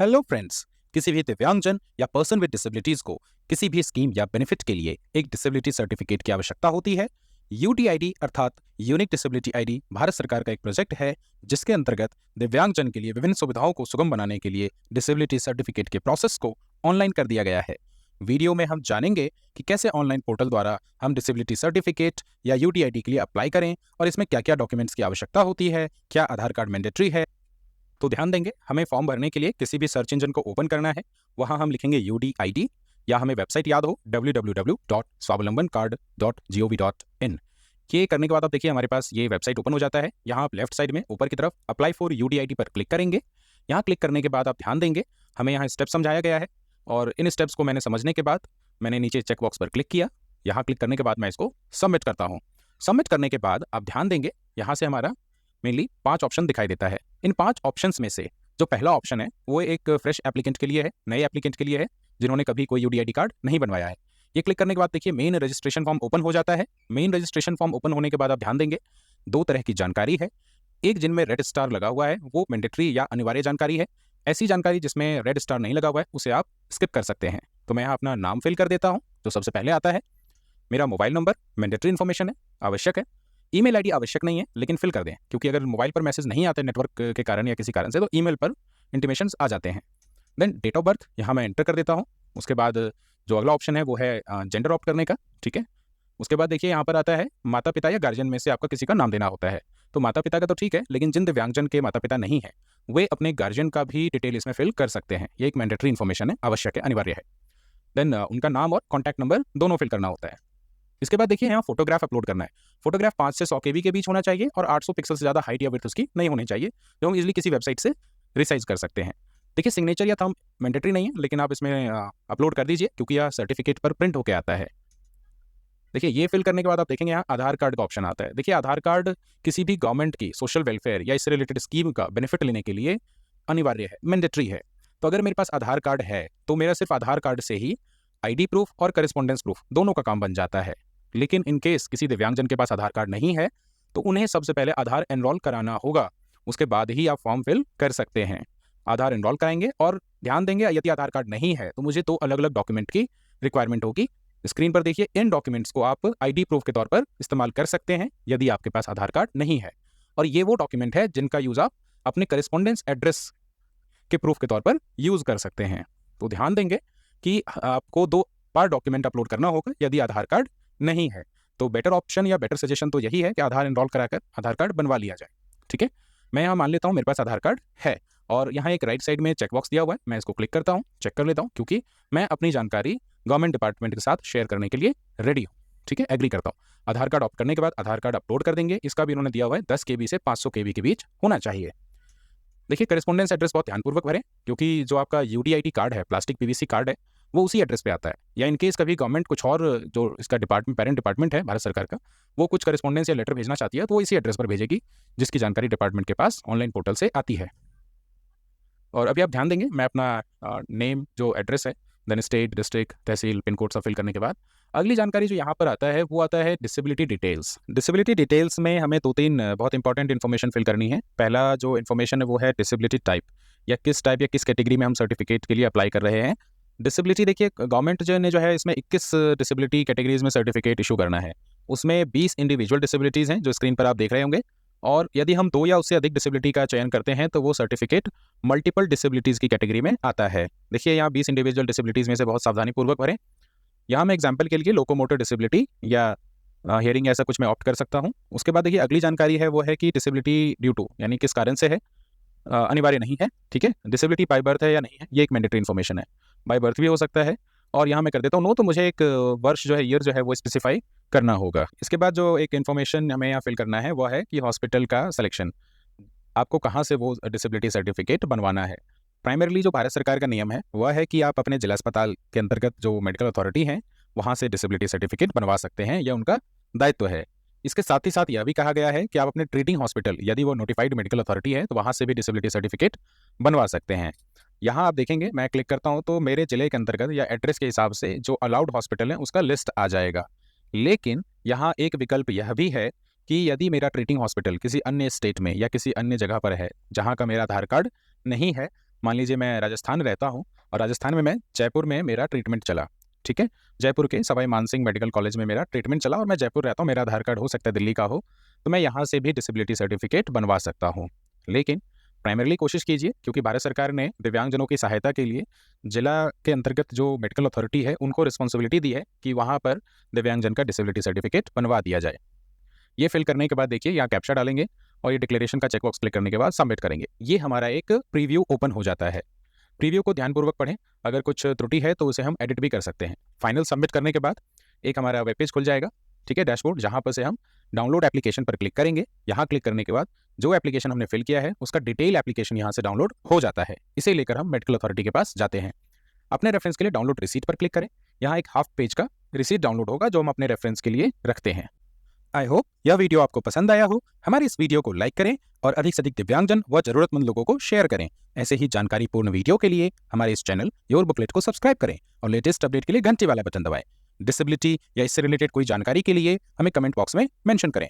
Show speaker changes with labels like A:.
A: Hello friends. किसी भी दिव्यांगजन या पर्सन विद डिसेबिलिटीज को किसी भी स्कीम या बेनिफिट के लिए एक डिसेबिलिटी सर्टिफिकेट की आवश्यकता होती है। यूडीआईडी अर्थात यूनिक डिसेबिलिटी आईडी भारत सरकार का एक प्रोजेक्ट है जिसके अंतर्गत दिव्यांगजन के लिए विभिन्न सुविधाओं को सुगम बनाने के लिए डिसेबिलिटी सर्टिफिकेट के प्रोसेस को ऑनलाइन कर दिया गया है। वीडियो में हम जानेंगे कि कैसे ऑनलाइन पोर्टल द्वारा हम डिसेबिलिटी सर्टिफिकेट या यूडीआईडी के लिए अप्लाई करें और इसमें क्या क्या डॉक्यूमेंट्स की आवश्यकता होती है, क्या आधार कार्ड मैंडेटरी है। तो ध्यान देंगे, हमें फॉर्म भरने के लिए किसी भी सर्च इंजन को ओपन करना है, वहां हम लिखेंगे यूडीआईडी या हमें वेबसाइट याद हो www.swavalambancard.gov.in। ये करने के बाद आप देखिए हमारे पास ये वेबसाइट ओपन हो जाता है। यहाँ आप लेफ्ट साइड में ऊपर की तरफ अप्लाई फॉर यूडीआईडी पर क्लिक करेंगे। यहाँ क्लिक करने के बाद आप ध्यान देंगे, हमें यहाँ स्टेप समझाया गया है और इन स्टेप्स को मैंने समझने के बाद मैंने नीचे चेक बॉक्स पर क्लिक किया। यहाँ क्लिक करने के बाद मैं इसको सबमिट करता हूँ। सबमिट करने के बाद आप ध्यान देंगे, यहाँ से हमारा मेनली 5 ऑप्शन दिखाई देता है। इन 5 ऑप्शंस में से जो पहला ऑप्शन है वो एक फ्रेश एप्लीकेंट के लिए है, नए एप्लीकेंट के लिए है जिन्होंने कभी कोई यूडीआईडी कार्ड नहीं बनवाया है। ये क्लिक करने के बाद देखिए मेन रजिस्ट्रेशन फॉर्म ओपन हो जाता है। मेन रजिस्ट्रेशन फॉर्म ओपन होने के बाद आप ध्यान देंगे 2 तरह की जानकारी है। एक जिनमें रेड स्टार लगा हुआ है वो मैंडेटरी या अनिवार्य जानकारी है। ऐसी जानकारी जिसमें रेड स्टार नहीं लगा हुआ है उसे आप स्किप कर सकते हैं। तो मैं यहाँ अपना नाम फिल कर देता हूँ जो सबसे पहले आता है। मेरा मोबाइल नंबर मैंडेटरी इन्फॉर्मेशन है, आवश्यक है। ईमेल आईडी आवश्यक नहीं है लेकिन फिल कर दें, क्योंकि अगर मोबाइल पर मैसेज नहीं आते नेटवर्क के कारण या किसी कारण से तो ईमेल पर इंटीमेशंस आ जाते हैं। देन डेट ऑफ बर्थ यहाँ मैं एंटर कर देता हूँ। उसके बाद जो अगला ऑप्शन है वो है जेंडर ऑप्ट करने का, ठीक है। उसके बाद देखिए यहाँ पर आता है माता पिता या गार्जियन में से आपका किसी का नाम देना होता है। तो माता पिता का तो ठीक है, लेकिन जिन दिव्यांगजन के माता पिता नहीं है वे अपने गार्जियन का भी डिटेल इसमें फिल कर सकते हैं। ये एक मैंडेटरी इन्फॉर्मेशन है, आवश्यक है, अनिवार्य है। देन उनका नाम और कॉन्टैक्ट नंबर दोनों फिल करना होता है। इसके बाद देखिए यहाँ फोटोग्राफ अपलोड करना है। फोटोग्राफ 5 से 100 केबी के बीच होना चाहिए और 800 पिक्सल से ज़्यादा हाइट या विड्थ उसकी नहीं होनी चाहिए, जो हम इजीली किसी वेबसाइट से रिसाइज कर सकते हैं। देखिए सिग्नेचर या थंब मैंडेटरी नहीं है, लेकिन आप इसमें अपलोड कर दीजिए क्योंकि यह सर्टिफिकेट पर प्रिंट होकर आता है। देखिए ये फिल करने के बाद आप देखेंगे यहाँ आधार कार्ड का ऑप्शन आता है। देखिए आधार कार्ड किसी भी गवर्नमेंट की सोशल वेलफेयर या इससे रिलेटेड स्कीम का बेनिफिट लेने के लिए अनिवार्य है, मैंडेटरी है। तो अगर मेरे पास आधार कार्ड है तो मेरा सिर्फ आधार कार्ड से ही आईडी प्रूफ और करेस्पॉन्डेंस प्रूफ दोनों का काम बन जाता है। लेकिन इन केस किसी दिव्यांगजन के पास आधार कार्ड नहीं है तो उन्हें सबसे पहले आधार एनरोल कराना होगा, उसके बाद ही आप फॉर्म फिल कर सकते हैं। आधार एनरोल कराएंगे और ध्यान देंगे यदि आधार कार्ड नहीं है तो मुझे 2 अलग अलग डॉक्यूमेंट की रिक्वायरमेंट होगी। स्क्रीन पर देखिए इन डॉक्यूमेंट्स को आप आईडी प्रूफ के तौर पर इस्तेमाल कर सकते हैं यदि आपके पास आधार कार्ड नहीं है। और ये वो डॉक्यूमेंट है जिनका यूज आप अपने करेस्पॉन्डेंस एड्रेस के प्रूफ के तौर पर यूज कर सकते हैं। तो ध्यान देंगे कि आपको 2 बार डॉक्यूमेंट अपलोड करना होगा यदि आधार कार्ड नहीं है। तो बेटर ऑप्शन या बेटर सजेशन तो यही है कि आधार एनरोल कराकर आधार कार्ड बनवा लिया जाए, ठीक है। मैं यहाँ मान लेता हूँ मेरे पास आधार कार्ड है और यहाँ एक राइट साइड में चेकबॉक्स दिया हुआ है, मैं इसको क्लिक करता हूँ, चेक कर लेता हूँ क्योंकि मैं अपनी जानकारी गवर्नमेंट डिपार्टमेंट के साथ शेयर करने के लिए रेडी हूँ, ठीक है। एग्री करता हूँ। आधार कार्ड ऑप्ट करने के बाद आधार कार्ड अपलोड कर देंगे। इसका भी उन्होंने दिया हुआ है 10 केबी से 500 केबी के बीच होना चाहिए। देखिए करेस्पॉन्डेंस एड्रेस बहुत ध्यानपूर्वक भरें क्योंकि जो आपका यूडीआईडी कार्ड है, प्लास्टिक पीवीसी कार्ड है, वो उसी एड्रेस पे आता है। या इनकेस कभी गवर्नमेंट कुछ और जो इसका डिपार्टमेंट पेरेंट डिपार्टमेंट है भारत सरकार का, वो कुछ करेस्पॉन्डेंस या लेटर भेजना चाहती है तो वो इसी एड्रेस पर भेजेगी जिसकी जानकारी डिपार्टमेंट के पास ऑनलाइन पोर्टल से आती है। और अभी आप ध्यान देंगे मैं अपना नेम जो एड्रेस है, देन स्टेट, डिस्ट्रिक्ट, तहसील, पिन कोड सब फिल करने के बाद अगली जानकारी जो यहाँ पर आता है वो आता है डिसेबिलिटी डिटेल्स। डिसेबिलिटी डिटेल्स में हमें 2-3 बहुत इंपॉर्टेंट इन्फॉर्मेशन फिल करनी है। पहला जो इन्फॉर्मेशन है वो है डिसेबिलिटी टाइप, या किस टाइप या किस कैटेगरी में हम सर्टिफिकेट के लिए अप्लाई कर रहे हैं। डिसेबिलिटी देखिए गवर्नमेंट जो है इसमें 21 डिसेबिलिटी कैटेगरीज में सर्टिफिकेट इशू करना है। उसमें 20 इंडिविजुअल डिसेबिलिटीज़ हैं जो स्क्रीन पर आप देख रहे होंगे, और यदि हम 2 या उससे अधिक डिसेबिलिटी का चयन करते हैं तो वो सर्टिफिकेट मल्टीपल डिसेबिलिटीज़ की कैटेगरी में आता है। देखिए यहाँ 20 इंडिविजुअल डिसेबिलिटीज़ में से बहुत सावधानीपूर्वक भरें। यहाँ मैं एग्जाम्पल के लिए लोकोमोटर डिसेबिलिटी या हियरिंग ऐसा कुछ मैं ऑप्ट कर सकता हूँ। उसके बाद देखिए अगली जानकारी है वो है कि डिसेबिलिटी ड्यू टू यानी किस कारण से है, अनिवार्य नहीं है, ठीक है। डिसेबिलिटी बाय बर्थ है या नहीं है, ये एक मैंडेटरी इन्फॉर्मेशन है। बाय बर्थ भी हो सकता है और यहाँ मैं कर देता हूँ नो, तो मुझे एक वर्ष जो है, ईयर जो है वो स्पेसिफाई करना होगा। इसके बाद जो एक इन्फॉर्मेशन हमें यहाँ फिल करना है वो है कि हॉस्पिटल का सिलेक्शन, आपको कहाँ से वो डिसेबिलिटी सर्टिफिकेट बनवाना है। प्राइमरीली जो भारत सरकार का नियम है वह है कि आप अपने जिला अस्पताल के अंतर्गत जो मेडिकल अथॉरिटी हैं वहाँ से डिसेबिलिटी सर्टिफिकेट बनवा सकते हैं, यह उनका दायित्व है। इसके साथ ही साथ यह भी कहा गया है कि आप अपने ट्रीटिंग हॉस्पिटल यदि वो नोटिफाइड मेडिकल अथॉरिटी है तो वहाँ से भी डिसेबिलिटी सर्टिफिकेट बनवा सकते हैं। यहाँ आप देखेंगे मैं क्लिक करता हूँ तो मेरे जिले के अंतर्गत या एड्रेस के हिसाब से जो अलाउड हॉस्पिटल है उसका लिस्ट आ जाएगा। लेकिन यहाँ एक विकल्प यह भी है कि यदि मेरा ट्रीटिंग हॉस्पिटल किसी अन्य स्टेट में या किसी अन्य जगह पर है जहाँ का मेरा आधार कार्ड नहीं है मान लीजिए मैं राजस्थान रहता हूँ और राजस्थान में मैं जयपुर में मेरा ट्रीटमेंट चला, ठीक है? जयपुर के सवाई मानसिंह मेडिकल कॉलेज में मेरा ट्रीटमेंट चला और मैं जयपुर रहता हूँ, मेरा आधार कार्ड हो सकता है दिल्ली का हो, तो मैं यहाँ से भी डिसेबिलिटी सर्टिफिकेट बनवा सकता हूँ। लेकिन प्राइमरीली कोशिश कीजिए, क्योंकि भारत सरकार ने दिव्यांगजनों की सहायता के लिए जिला के अंतर्गत जो मेडिकल अथॉरिटी है उनको रिस्पॉन्सिबिलिटी दी है कि वहाँ पर दिव्यांगजन का डिसेबिलिटी सर्टिफिकेट बनवा दिया जाए। ये फिल करने के बाद देखिए यहाँ कैप्चा डालेंगे और ये डिक्लेरेशन का चेकबॉक्स क्लिक करने के बाद सबमिट करेंगे। ये हमारा एक प्रीव्यू ओपन हो जाता है। प्रीव्यू को ध्यानपूर्वक पढ़ें, अगर कुछ त्रुटि है तो उसे हम एडिट भी कर सकते हैं। फाइनल सबमिट करने के बाद एक हमारा वेब पेज खुल जाएगा, ठीक है, डैशबोर्ड, जहाँ पर से हम डाउनलोड एप्लीकेशन पर क्लिक करेंगे। यहाँ क्लिक करने के बाद जो एप्लीकेशन हमने फिल किया है उसका डिटेल एप्लीकेशन यहाँ से डाउनलोड हो जाता है। इसे लेकर हम मेडिकल अथॉरिटी के पास जाते हैं। अपने रेफरेंस के लिए डाउनलोड रिसीट पर क्लिक करें। यहाँ एक हाफ पेज का रिसीट डाउनलोड होगा जो हम अपने रेफरेंस के लिए रखते हैं। आई होप यह वीडियो आपको पसंद आया हो। हमारे इस वीडियो को लाइक करें और अधिक से अधिक दिव्यांगजन व जरूरतमंद लोगों को शेयर करें। ऐसे ही जानकारीपूर्ण वीडियो के लिए हमारे इस चैनल योर बुकलेट को सब्सक्राइब करें और लेटेस्ट अपडेट के लिए घंटी वाला बटन दबाएं। डिसेबिलिटी या इससे रिलेटेड कोई जानकारी के लिए हमें कमेंट बॉक्स में मेंशन करें।